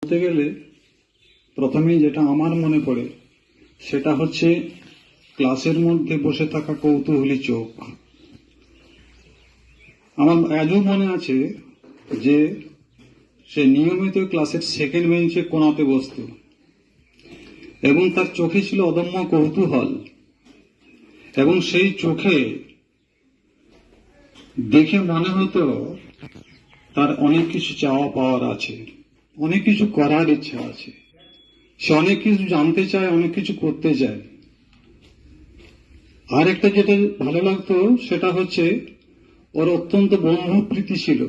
বলতে গেলে প্রথমেই যেটা আমার মনে পড়ে সেটা হচ্ছে ক্লাসের মধ্যে বসে থাকা কৌতূহলী চোখ। আমার আজও মনে আছে যে সে নিয়মিত ক্লাসের সেকেন্ড বেঞ্চে কোণাতে বসত এবং তার চোখে ছিল অদম্য কৌতূহল, এবং সেই চোখে দেখে মনে হতো তার অনেক কিছু চাওয়া পাওয়ার আছে, অনেক কিছু করার ইচ্ছা আছে, সে অনেক কিছু জানতে চায়, অনেক কিছু করতে চায়। আর একটা যেটা ভালো লাগতো সেটা হচ্ছে ওর অত্যন্ত বন্ধুপ্রীতি ছিল।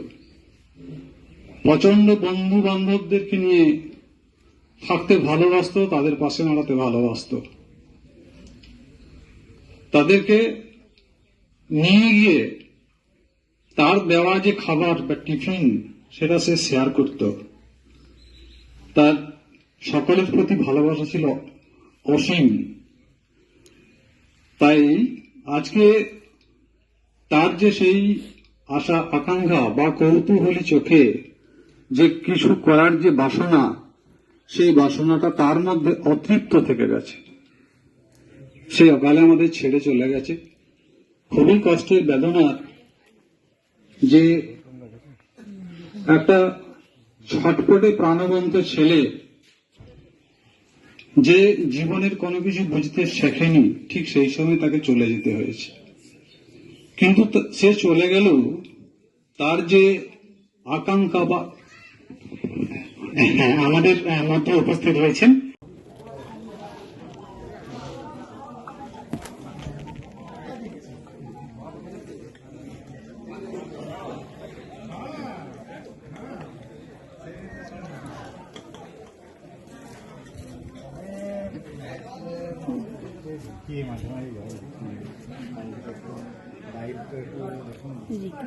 প্রচন্ড বন্ধু বান্ধবদেরকে নিয়ে থাকতে ভালোবাসতো, তাদের পাশে দাঁড়াতে ভালোবাসতো, তাদেরকে নিয়ে গিয়ে তার দেওয়া যে খাবার বা টিফিন সেটা সে শেয়ার করত। তার সকলের প্রতি ভালোবাসা ছিল অসীম। তাই আজকে তার যে সেই আশা আকাঙ্ক্ষা বা কৌতূহলী চোখে যে কিছু করার যে বাসনা, সেই বাসনাটা তার মধ্যে অতৃপ্ত থেকে গেছে। সে অকালে আমাদের ছেড়ে চলে গেছে। খুবই কষ্টের, বেদনার যে একটা ছটপটে প্রাণবন্ত ছেলে যে জীবনের কোনো কিছু বুঝতে শেখেনি, ঠিক সেই সময় তাকে চলে যেতে হয়েছে। কিন্তু সে চলে গেল, তার যে আকাঙ্ক্ষা বা আমাদের মধ্যে উপস্থিত হয়েছেন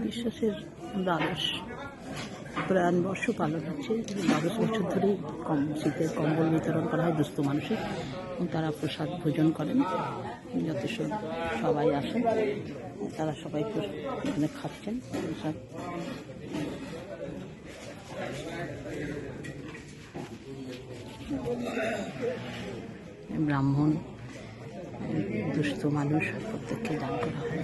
বিশ্বাসের দ্বাদশ প্রয়াণবর্ষ পালন হচ্ছে। 12 বছর ধরেই শীতের কম্বল বিতরণ করা হয় দুস্থ মানুষের, এবং তারা প্রসাদ ভোজন করেন। যথেষ্ট সবাই আসেন, তারা সবাই এখানে খাচ্ছেন প্রসাদ। ব্রাহ্মণ, দুস্থ মানুষ প্রত্যেককে দান করা হয়।